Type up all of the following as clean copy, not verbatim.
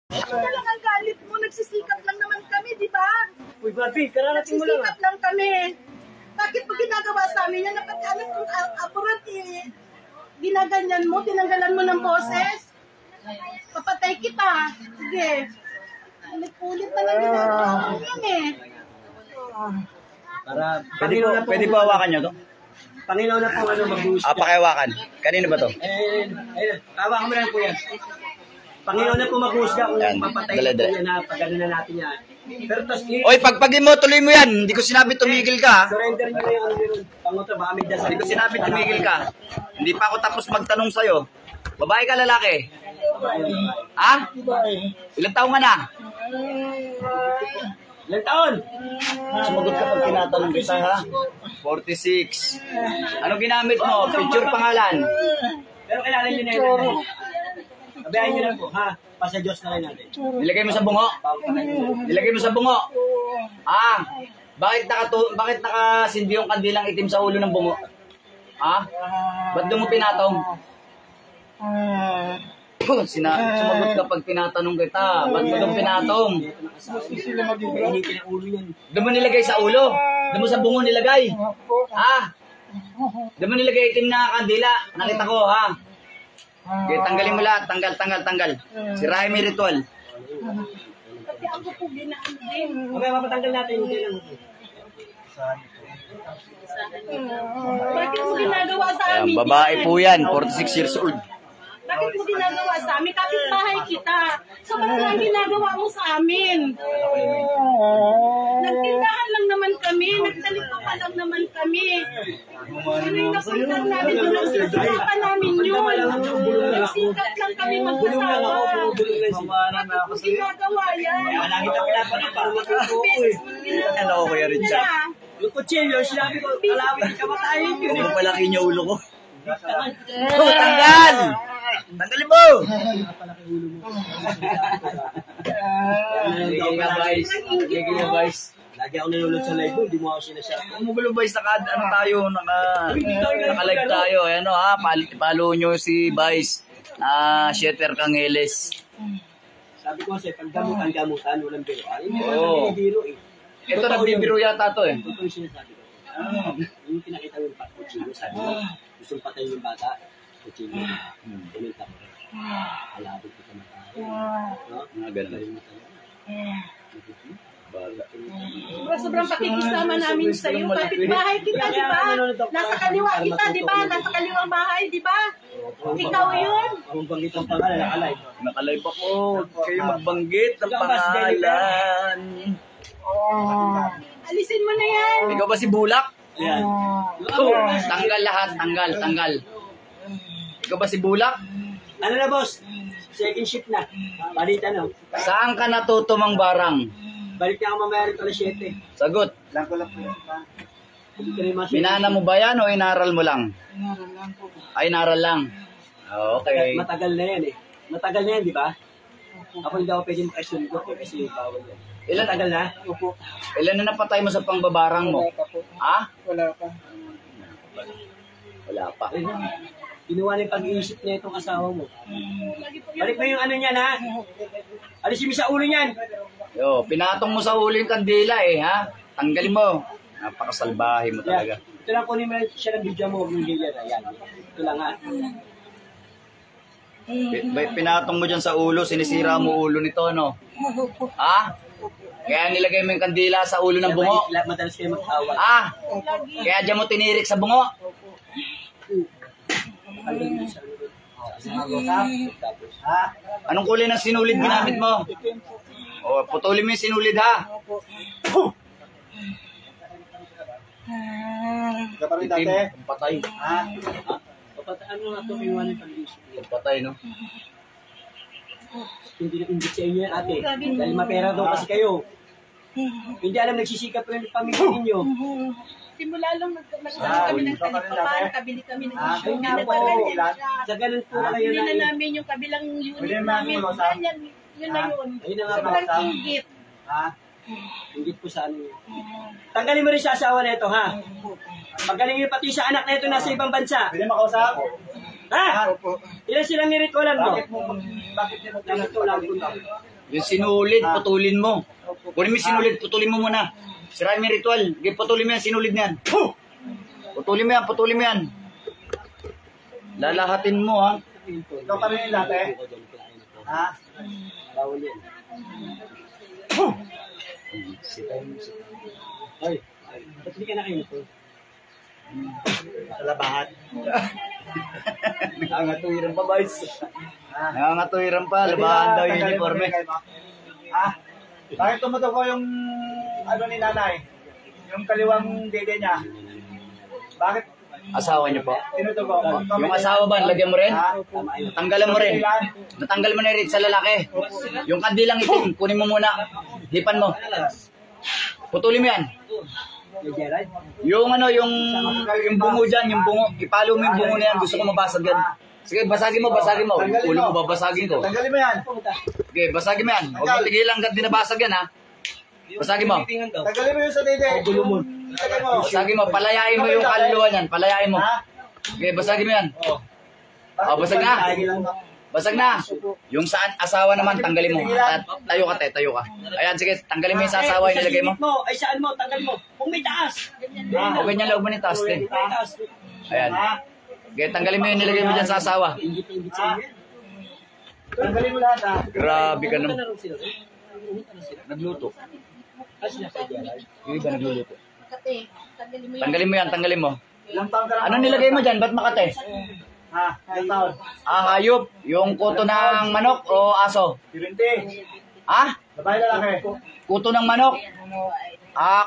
Ano na lang ang galit mo? Nagsisikap lang naman kami, di ba? Uy, Barbie, kararating mo lang. Nagsisikap lang kami. Bakit mo ginagawa sa amin yan? Napag-alit kong apurat eh. Ginaganyan mo, tinanggalan mo ng boses. Papatay kita. Sige. Ulit-ulit na lang ginagawa mo yan eh. Pwede po hawakan nyo to? Panginoon na po mag-gusto. Pakihawakan. Kanino ba to? Ayun, hawakan mo lang po yan. Panginoon na po mag-husga kung mapatay ko yan na pag-ano na natin yan. Pero tas Oy, pagpagin mo, tuloy mo yan. Hindi ko sinabi tumigil ka. surrender nyo na yung ano yun. Pangoto, baka may dasal. Hindi ko sinabi tumigil ka. Hindi pa ako tapos magtanong sa'yo. Babae ka, lalaki? Ha? Ilang taong ka na? Ilang taon? Sumagot ka pag tinatanong kita, ha? 46. Ano ginamit mo? Picture pangalan? Pero kailangan nyo na yun. Abayan nyo na po, ha? Pasa Diyos na rin natin. Nilagay mo sa bungo? Nilagay mo sa bungo? Bakit nakasindi yung kandilang itim sa ulo ng bungo? Ba't doon mo pinatong? Sumagot ka pag tinatanong kita. Ba't mo doon pinatong? Doon mo nilagay sa ulo? Doon mo sa bungo nilagay? Doon mo nilagay itim na kandila? Nakita ko, ha? Okay, tanggalin mo lahat. Tanggal. Sirahin mo yung ritual. Kasi ako po ginaan din. Okay, mapatanggal natin. Hindi lang. Bakit mo ginagawa sa Ayan, amin? babae po yan. 46 years old. Bakit mo ginagawa sa amin? Kapit-bahay kita. So, ano lang ginagawa mo sa amin? Nagtindahan lang naman kami. Nagtalita pa lang naman kami. Ano yung napuntan namin? Nagsisigapan namin yun. Nagsikat lang kami mag-asawa. Bakit mo ginagawa yan? Malagi ka pinapalit para matutuko eh. Ano ko kaya rin siya? Yung kutsilyo, sinabi ko, kalawin ka matayin yun. Hindi ko palaki niya ulo ko. Tanggal! Tanggalin mo! Gigil nga, Vice. Gigil nga, Vice. Lagi ako nanonood sa live mo, hindi mo ako sinasya. Kumugulo, Vice. Naka-live tayo. Ano ha? Follow nyo si Vice. Sheter Cangeles. Sabi ko kasi, pag gamutan, walang biro. Hindi Oo. naman biro eh. Ito, nagbibiro yata to eh. Ito yung sinasabi ko. Yung pinakita mo yung kutsilyo, sabi ko, gustong patayin yung bata, kutsilyo. Kumita ko. Alabot ko tayo. Mga ganun. Sobrang pakikisama namin sa iyo. Kapit-bahay kita, di ba? Nasa kaliwa kita, di ba? Nasa kaliwang bahay, di ba? Ikaw yun. Kung banggit ang pangalan, nakalive. Nakalive ako. Kayo magbanggit ng pangalan. Alisin mo na yan. Ikaw ba si Bulak? Ayan. Tanggal lahat. Tanggal. Ikaw ba si Bulak? Ano na boss? Second shift na. Balita no? Saan ka natutumang barang? Balik na ako mamaya rin alas 7. Sagot. Lang ko lang po yun pa. Hindi ko rin masya. Minana mo ba yan o inaral mo lang? Inaral lang po. Ay, inaral lang. Okay. Matagal na yan eh. Matagal na yan, di ba? Ako hindi ako pwede makasundo ko kasi bawal yan. Matagal na? Opo. Ilan na napatay mo sa pangbabarang mo? Wala pa po. Ha? Wala pa. Wala pa. Kinuha na yung pag-iisip niya itong asawa mo. Balik mo yung ano niyan ha? Alisin mo sa ulo niyan. Yo, pinatong mo sa ulo yung kandila eh, ha? Tanggalin mo. Napakasalbahe mo talaga. Ito lang kunin mo siya ng video mo. Yung gilya na yan. Ito lang ha. Pinatong mo dyan sa ulo, sinisira mo ulo nito, no? Ha? Kaya nilagay mo yung kandila sa ulo ng bungo? Madalas kayo mag-awal. Kaya dyan mo tinirik sa bungo? Anong kulay ng sinulid ginamit mo? O, putulin mo yung sinulid, ha? Itim, patay. Ano nga ito, may iwanan pag-iisip niya. Patay, no? Hindi na indit sa inyo yan, ate. Dahil mapera daw kasi kayo. Hindi alam, nagsisikap rin yung pamilya ninyo. Simula lang kami ng talipapan, kabili kami ng issue. Sa ganun po na kayo Hindi na na. namin yung kabilang unit namin. Yun na yun. Ayun na nga po. Sobrang inggit. Inggit po sa ano. Tanggalin mo rin sa asawa na ito, ha? Magaling yun pati sa anak na ito nasa ibang bansa. Pwede makausap? Ha? Ilan silang niritualan mo? Bakit mo? Bakit nito lang ito? Yung sinulid, putulin mo. Kunin mo yung sinulid, putulin mo muna. Sirain mo yung ritual. Okay, putulin mo yan, sinulid na yan. Puh! Putulin mo yan, putulin mo yan. Lalahatin mo, ha? Ikaw pa rin yung lahat Ha? Bawal yan. Puh! Ay, ba't hindi ka nakainito? Sa labahan. Nangangatuwiran pa, boys. Nangangatuwiran pa, labahan daw yung uniforme. Ha? Bakit tumutuko yung ano ni nanay? Yung kaliwang dede niya? Bakit Asawa niyo po? tinutuko? Yung asawa ba, lagyan mo rin? Ha? Tanggalan mo rin. Natanggal mo na rin sa lalaki. Yung kandilang itim, kunin mo muna. Hipan mo. Putulin mo yan. May Gerald? Yung ano, yung bungo dyan, yung bungo. Ipalo mo yung bungo na yan. Gusto ko mabasag yan. Sige, basagin mo, basagin mo. Ulo mo, babasagin ko. Tanggalin mo yan. Okay, basagin mo yan. Huwag mo tigilan hanggang di nabasag yan, ha? Basagin mo. Tanggalin mo yung sa dede. Gulo mo. Tanggalin mo. Basagin mo, palayain mo yung kaluluwa niyan. Palayain mo. Ha? Okay, basagin mo yan. Bakit basag na. lagi lang? Basag na. Yung saan asawa naman, tanggalin mo. Tayo ka, te, tayo ka. Ayan, sige, tanggalin mo yung sa asawa yung nilagay mo. Ay, saan mo? Tanggal mo. Kung may taas. O, ganyan lang mo ni taas, te. May taas. Ayan. Okay, tanggalin mo yung nilagay mo dyan sa asawa. Ingit-ingit sa inyo. Tanggalin mo lahat ha. Grabe ka naman. Laro sila. Nagluto. Ay, sila kay Gerald. Yung iba nagluluto. Kate, tanggalin mo yan. Tanggalin mo yan, tanggalin mo. Ilang taon ka lang? Ano nilagay mo dyan? Ba't makate? Ha? Ilang taon? Hayop. Yung kuto ng manok o aso? 20. Ha? Babae lalaki. Kuto ng manok?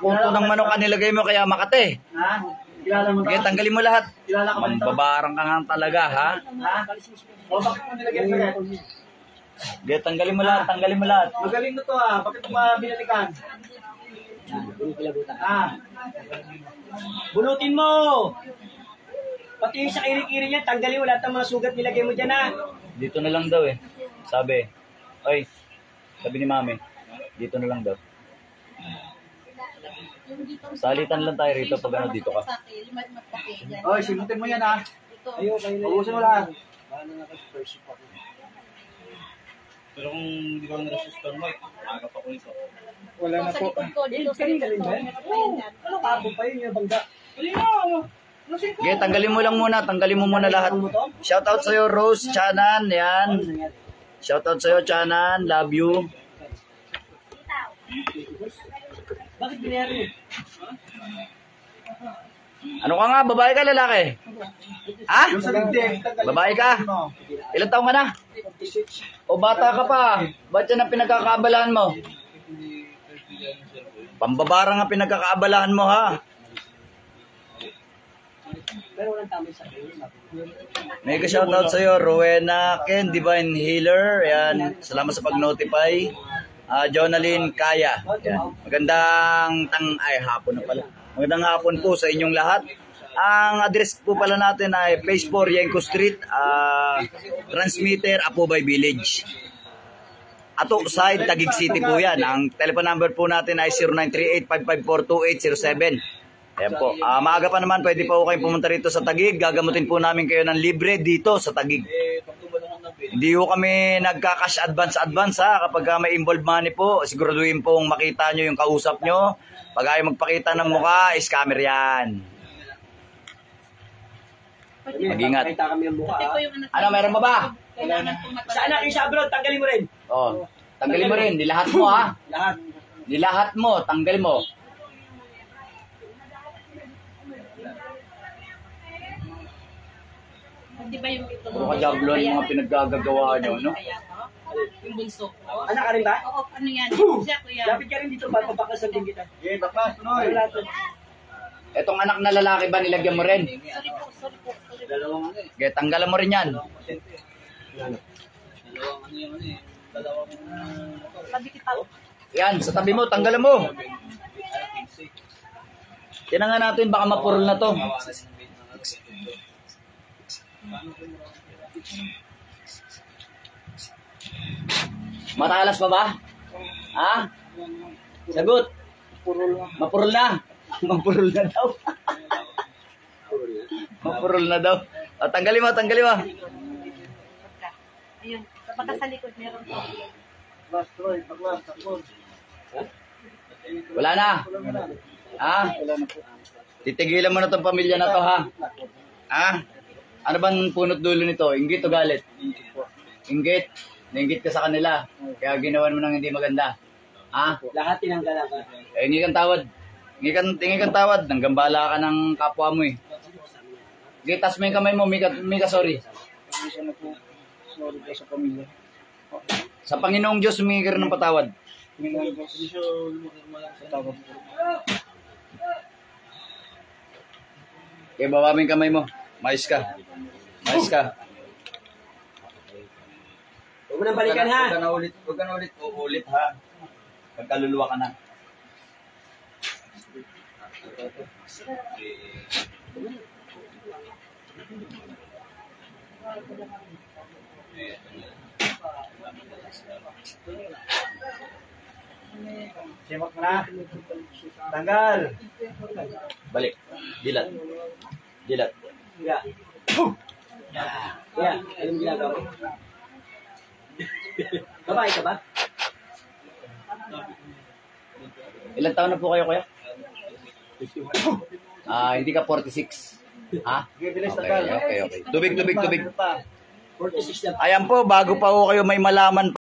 Kuto ng manok ang nilagay mo kaya makate. Ha? Kilala mo Okay, to? tanggalin mo lahat. Kilala ka ba nito? Babarang ka nga talaga, ha? Ha? O bakit mo nilagyan sa red? Okay, tanggalin mo lahat, tanggalin mo lahat. Magaling na to ha. Bakit mo binalikan? Ha? Bunutin mo! Pati yung sa kiri-kiri niya, tanggalin mo lahat ng mga sugat nilagay mo dyan ha. Dito na lang daw eh. Sabi. Oy, sabi ni mami. Dito na lang daw. Salitan lang tayo rito pag ano dito ka. Oy, simutin mo yan ha. Ayaw, kayo na Ubusin mo lahat. Paano na kasi first ako? Pero kung hindi ko na-resustan mo, aga pa ko ito. Wala na po. Kanina rin ba? Ano kapo pa yun yung bangga? Okay, tanggalin mo lang muna. Tanggalin mo muna lahat. Shoutout sa'yo, Rose, Chanan. Yan. Shoutout sa'yo, Chanan. Love you. Bakit binayari? Ano ka nga? Babae ka, lalaki? Ha? Yung sa digdig. tanggalin Babae ka? mo. Ilan taong ka na? O bata ka pa? Ba't yan ang pinagkakaabalahan mo? Pambabarang ang pinagkakaabalahan mo, ha? Pero walang tama sa akin. Mega shoutout sa'yo, Rowena Ken, Divine Healer. Ayan, salamat sa pag-notify. Jonalyn Kaya. Ayan. Magandang hapon na pala. Magandang hapon po sa inyong lahat. Ang address po pala natin ay Phase 4, Yenko Street, Transmitter, Apubay Village. Ato side, Taguig City po yan. Ang telephone number po natin ay 0938-554-2807. Ayan po. Maaga pa naman, pwede pa po kayong pumunta rito sa Taguig. Gagamutin po namin kayo ng libre dito sa Taguig. Hindi po kami nagka-cash advance ha. Kapag may involved money po, siguraduhin pong makita nyo yung kausap nyo. Pag ayaw magpakita ng mukha, scammer yan. Mag-ingat. Nakita kami ang mukha. Ano, meron mo ba? Sa anak yung sa abroad, tanggalin mo rin. Oh, tanggalin mo rin. Nilahat mo, ha? Lahat. Nilahat mo, tanggalin mo. Di ba yung ito? Puro kajablo yung mga pinaggagawa nyo, no? Yung bunso ko. Anak ka rin ba? Oo, ano yan? Siya, kuya. Lapit ka rin dito, papapakasan din kita. Okay, baklas. Noy. Wala to. Etong anak na lalaki ba, nilagyan mo rin? Sorry po, sorry po. Sorry po. Dalawang ano eh. Okay, tanggalan mo rin yan. Dalawang ano yung ano eh. Dalawang Sabi kita. Yan, sa tabi mo, tanggalan mo. Tingnan nga natin, baka mapurol na to. Matalas pa ba? Ha? Sagot. Mapurol na. Mapurol na daw. Mapurol na daw. Tanggalin mo, tanggalin mo. Ayun. Baka sa likod meron po. Last Troy, pag-last, takbon. Wala na. Ha? Titigilan mo na tong pamilya na to, ha? Ha? Ano bang punot dulo nito? Inggit o galit? Inggit. Nainggit ka sa kanila. Kaya ginawan mo ng hindi maganda. Ha? Lahat tinanggalan ka. Hingi kang tawad. Hingi kang tawad. Nanggambala ka ng kapwa mo eh. Sige, tas mo yung kamay mo. Mika, sorry. Sorry po sa pamilya. Sa Panginoong Diyos, humingi ka rin ng patawad. Tingnan po sa tawag po. Kaya baba mo yung kamay mo. Mais ka. Mais ka. Huwag mo nang balikan ha. Huwag ka na ulit. Uulit ha. Pagkaluluwa ka na. Simot mo na. Tanggal. Balik. Dilat. Dilat. Kaya. Kaya, anong ginagawa mo? Babae ka ba? Ilan taon na po kayo, kuya? Hindi ka 46. Ha? Sige, bilis, Okay, tanggal. okay. Tubig. 46 na Ayan po, bago pa po kayo may malaman